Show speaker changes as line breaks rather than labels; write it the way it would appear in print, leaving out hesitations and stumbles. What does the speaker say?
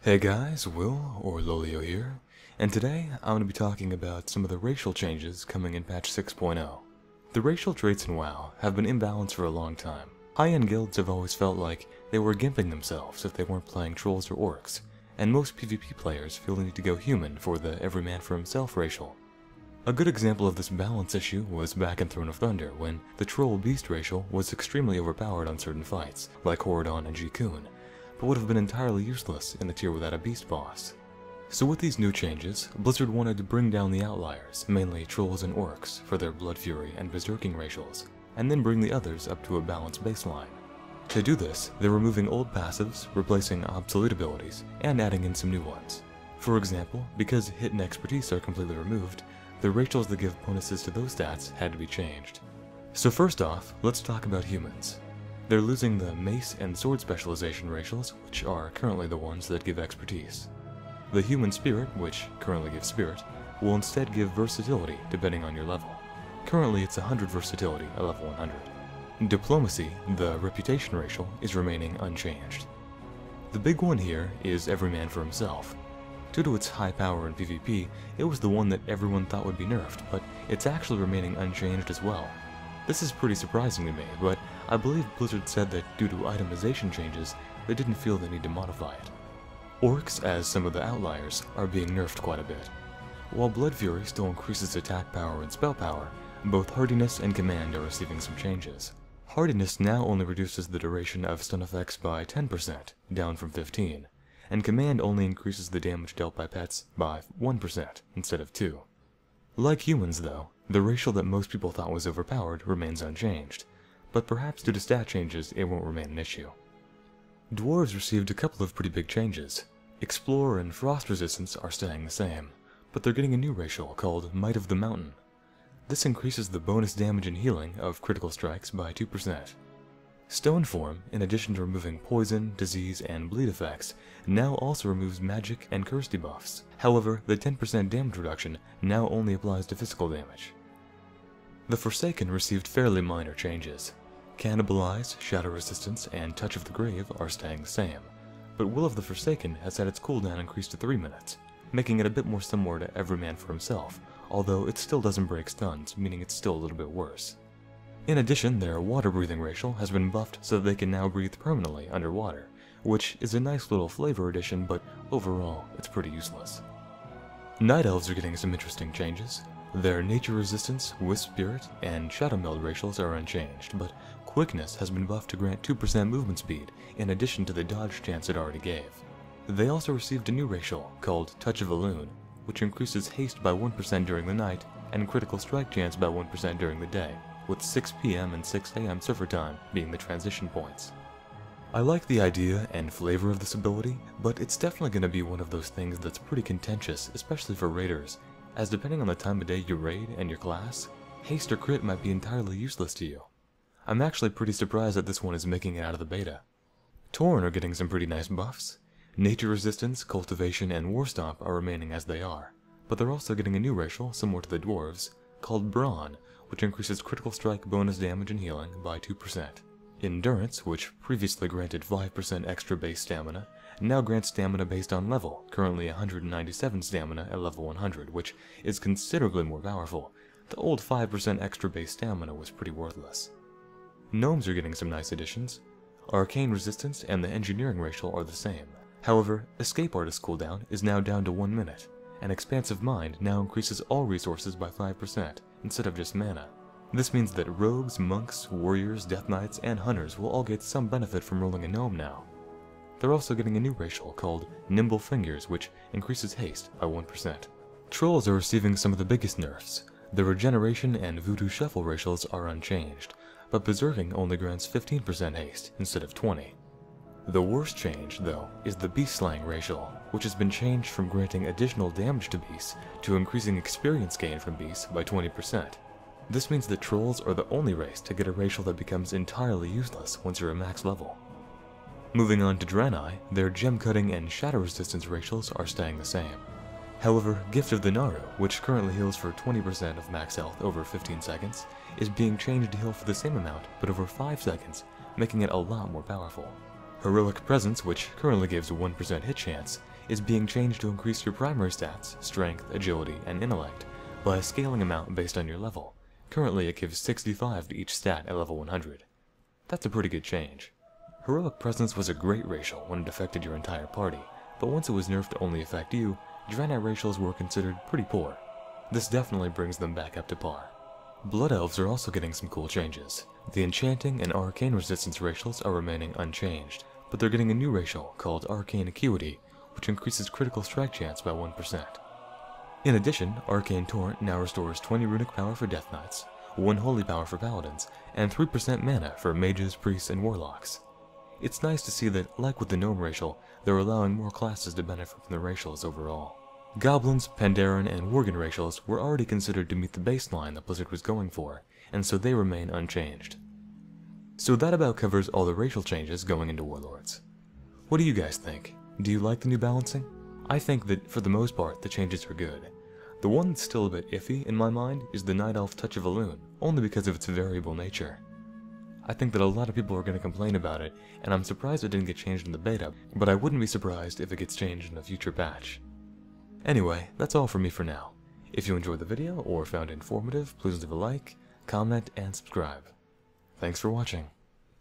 Hey guys, Will, or Lolio here, and today I'm going to be talking about some of the racial changes coming in patch 6.0. The racial traits in WoW have been imbalanced for a long time. High-end guilds have always felt like they were gimping themselves if they weren't playing trolls or orcs, and most PvP players feel the need to go human for the every man for himself racial. A good example of this balance issue was back in Throne of Thunder, when the troll beast racial was extremely overpowered on certain fights, like Horadon and G-Kun, but would have been entirely useless in the tier without a beast boss. So with these new changes, Blizzard wanted to bring down the outliers, mainly trolls and orcs, for their Blood Fury and Berserking racials, and then bring the others up to a balanced baseline. To do this, they're removing old passives, replacing obsolete abilities, and adding in some new ones. For example, because hit and expertise are completely removed, the racials that give bonuses to those stats had to be changed. So first off, let's talk about humans. They're losing the mace and sword specialization racials, which are currently the ones that give expertise. The human spirit, which currently gives spirit, will instead give versatility depending on your level. Currently it's 100 versatility at level 100. Diplomacy, the reputation racial, is remaining unchanged. The big one here is every man for himself. Due to its high power in PvP, it was the one that everyone thought would be nerfed, but it's actually remaining unchanged as well. This is pretty surprising to me, but I believe Blizzard said that due to itemization changes, they didn't feel the need to modify it. Orcs, as some of the outliers, are being nerfed quite a bit. While Blood Fury still increases attack power and spell power, both Hardiness and Command are receiving some changes. Hardiness now only reduces the duration of stun effects by 10%, down from 15%, and Command only increases the damage dealt by pets by 1% instead of 2%. Like humans though, the racial that most people thought was overpowered remains unchanged, but perhaps due to stat changes it won't remain an issue. Dwarves received a couple of pretty big changes. Explorer and Frost Resistance are staying the same, but they're getting a new racial called Might of the Mountain. This increases the bonus damage and healing of critical strikes by 2%. Stone Form, in addition to removing poison, disease, and bleed effects, now also removes magic and curse debuffs. However, the 10% damage reduction now only applies to physical damage. The Forsaken received fairly minor changes. Cannibalize, Shadow Resistance, and Touch of the Grave are staying the same, but Will of the Forsaken has had its cooldown increased to 3 minutes, making it a bit more similar to Every Man for Himself, although it still doesn't break stuns, meaning it's still a little bit worse. In addition, their water-breathing racial has been buffed so that they can now breathe permanently underwater, which is a nice little flavor addition, but overall, it's pretty useless. Night Elves are getting some interesting changes. Their Nature Resistance, Wisp Spirit, and Shadow Meld racials are unchanged, but Quickness has been buffed to grant 2% movement speed, in addition to the dodge chance it already gave. They also received a new racial, called Touch of a Loon, which increases haste by 1% during the night, and critical strike chance by 1% during the day, with 6 PM and 6 AM surfer time being the transition points. I like the idea and flavor of this ability, but it's definitely going to be one of those things that's pretty contentious, especially for raiders, as depending on the time of day you raid and your class, haste or crit might be entirely useless to you. I'm actually pretty surprised that this one is making it out of the beta. Tauren are getting some pretty nice buffs. Nature Resistance, Cultivation, and Warstomp are remaining as they are, but they're also getting a new racial, similar to the Dwarves, called Brawn, which increases critical strike bonus damage and healing by 2%. Endurance, which previously granted 5% extra base stamina, now grants stamina based on level, currently 197 stamina at level 100, which is considerably more powerful. The old 5% extra base stamina was pretty worthless. Gnomes are getting some nice additions. Arcane Resistance and the Engineering racial are the same. However, Escape Artist cooldown is now down to 1 minute, and Expansive Mind now increases all resources by 5%, instead of just mana. This means that rogues, monks, warriors, death knights, and hunters will all get some benefit from rolling a gnome now. They're also getting a new racial called Nimble Fingers, which increases haste by 1%. Trolls are receiving some of the biggest nerfs. The Regeneration and Voodoo Shuffle racials are unchanged, but Berserking only grants 15% haste instead of 20%. The worst change, though, is the Beast Slaying racial, which has been changed from granting additional damage to beasts to increasing experience gain from beasts by 20%. This means that trolls are the only race to get a racial that becomes entirely useless once you're at max level. Moving on to Draenor, their Gem Cutting and Shadow Resistance racials are staying the same. However, Gift of the Naru, which currently heals for 20% of max health over 15 seconds, is being changed to heal for the same amount but over 5 seconds, making it a lot more powerful. Heroic Presence, which currently gives a 1% hit chance, is being changed to increase your primary stats, strength, agility, and intellect, by a scaling amount based on your level. Currently it gives 65 to each stat at level 100. That's a pretty good change. Heroic Presence was a great racial when it affected your entire party, but once it was nerfed to only affect you, Draenor racials were considered pretty poor. This definitely brings them back up to par. Blood Elves are also getting some cool changes. The Enchanting and Arcane Resistance racials are remaining unchanged, but they're getting a new racial called Arcane Acuity, which increases critical strike chance by 1%. In addition, Arcane Torrent now restores 20 runic power for Death Knights, 1 holy power for Paladins, and 3% mana for Mages, Priests, and Warlocks. It's nice to see that, like with the Gnome racial, they're allowing more classes to benefit from the racials overall. Goblins, Pandaren, and Worgen racials were already considered to meet the baseline that Blizzard was going for, and so they remain unchanged. So that about covers all the racial changes going into Warlords. What do you guys think? Do you like the new balancing? I think that, for the most part, the changes are good. The one that's still a bit iffy, in my mind, is the Night Elf Touch of Elune, only because of its variable nature. I think that a lot of people are going to complain about it, and I'm surprised it didn't get changed in the beta, but I wouldn't be surprised if it gets changed in a future patch. Anyway, that's all from me for now. If you enjoyed the video or found it informative, please leave a like, comment, and subscribe. Thanks for watching.